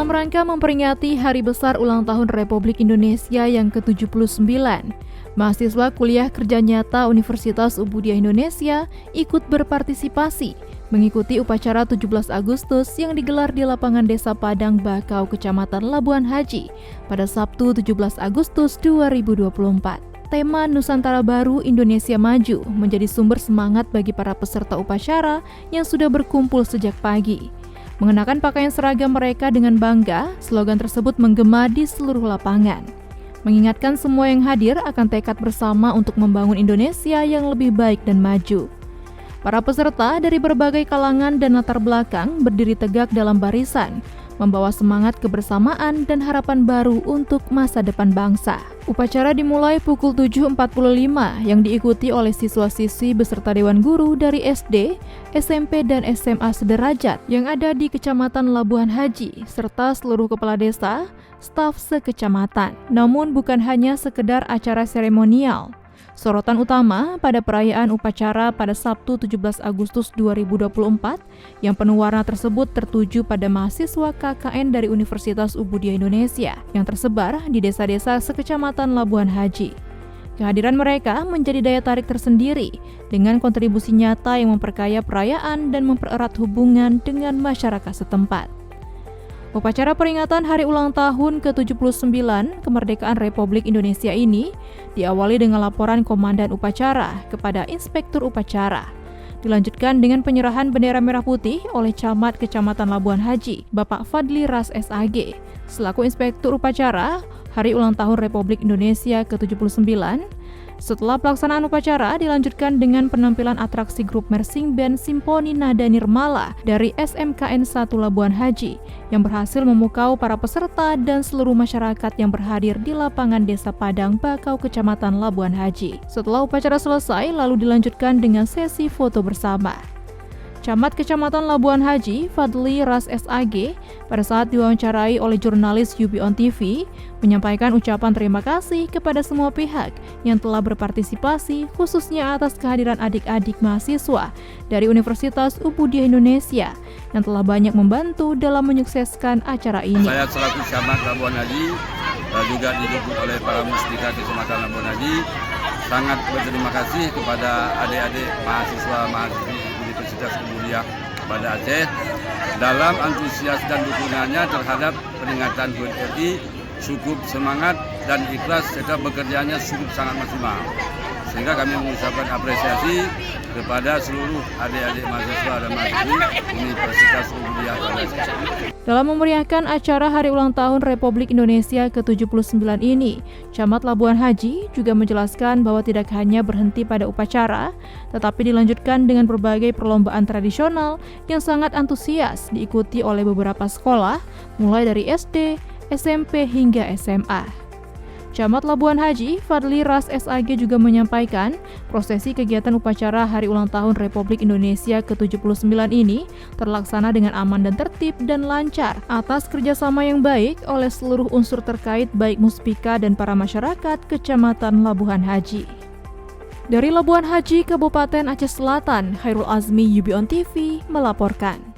Dalam rangka memperingati Hari Besar Ulang Tahun Republik Indonesia yang ke-79, mahasiswa kuliah kerja nyata Universitas Ubudiah Indonesia ikut berpartisipasi mengikuti upacara 17 Agustus yang digelar di lapangan Desa Padang Bakau, Kecamatan Labuan Haji pada Sabtu 17 Agustus 2024. Tema Nusantara Baru Indonesia Maju menjadi sumber semangat bagi para peserta upacara yang sudah berkumpul sejak pagi. Mengenakan pakaian seragam mereka dengan bangga, slogan tersebut menggema di seluruh lapangan. Mengingatkan semua yang hadir akan tekad bersama untuk membangun Indonesia yang lebih baik dan maju. Para peserta dari berbagai kalangan dan latar belakang berdiri tegak dalam barisan, membawa semangat kebersamaan dan harapan baru untuk masa depan bangsa. Upacara dimulai pukul 7.45 yang diikuti oleh siswa-siswi beserta Dewan Guru dari SD, SMP, dan SMA sederajat yang ada di Kecamatan Labuan Haji, serta seluruh kepala desa, staf sekecamatan. Namun bukan hanya sekedar acara seremonial. Sorotan utama pada perayaan upacara pada Sabtu 17 Agustus 2024 yang penuh warna tersebut tertuju pada mahasiswa KKN dari Universitas Ubudiah Indonesia yang tersebar di desa-desa sekecamatan Labuan Haji. Kehadiran mereka menjadi daya tarik tersendiri dengan kontribusi nyata yang memperkaya perayaan dan mempererat hubungan dengan masyarakat setempat. Upacara peringatan Hari Ulang Tahun ke-79 Kemerdekaan Republik Indonesia ini diawali dengan laporan Komandan Upacara kepada Inspektur Upacara. Dilanjutkan dengan penyerahan bendera merah putih oleh Camat Kecamatan Labuan Haji, Bapak Fadli Ras SAG. Selaku Inspektur Upacara Hari Ulang Tahun Republik Indonesia ke-79, setelah pelaksanaan upacara dilanjutkan dengan penampilan atraksi grup Mersing Band Simponi Nada Nirmala dari SMKN 1 Labuan Haji yang berhasil memukau para peserta dan seluruh masyarakat yang berhadir di lapangan Desa Padang Bakau, Kecamatan Labuan Haji. Setelah upacara selesai, lalu dilanjutkan dengan sesi foto bersama. Camat Kecamatan Labuan Haji, Fadli Ras SAG, pada saat diwawancarai oleh jurnalis UB On TV, menyampaikan ucapan terima kasih kepada semua pihak yang telah berpartisipasi, khususnya atas kehadiran adik-adik mahasiswa dari Universitas Ubudiah Indonesia yang telah banyak membantu dalam menyukseskan acara ini. Saya selaku Camat Labuan Haji, juga didukung oleh para mustika Kecamatan Labuan Haji, sangat berterima kasih kepada adik-adik mahasiswa-mahasiswi Universitas Ubudiah pada Aceh dalam antusias dan dukungannya terhadap peringatan HUT RI, cukup semangat dan ikhlas serta bekerjanya cukup sangat maksimal. Sehingga kami mengucapkan apresiasi kepada seluruh adik-adik mahasiswa dan mahasiswi Universitas Ubudiah pada Aceh. Dalam memeriahkan acara Hari Ulang Tahun Republik Indonesia ke-79 ini, Camat Labuan Haji juga menjelaskan bahwa tidak hanya berhenti pada upacara, tetapi dilanjutkan dengan berbagai perlombaan tradisional yang sangat antusias diikuti oleh beberapa sekolah, mulai dari SD, SMP, hingga SMA. Camat Labuan Haji, Fadli Ras SAG juga menyampaikan prosesi kegiatan upacara Hari Ulang Tahun Republik Indonesia ke-79 ini terlaksana dengan aman dan tertib dan lancar atas kerjasama yang baik oleh seluruh unsur terkait baik Muspika dan para masyarakat Kecamatan Labuan Haji. Dari Labuan Haji, Kabupaten Aceh Selatan, Khairul Azmi, UB On TV melaporkan.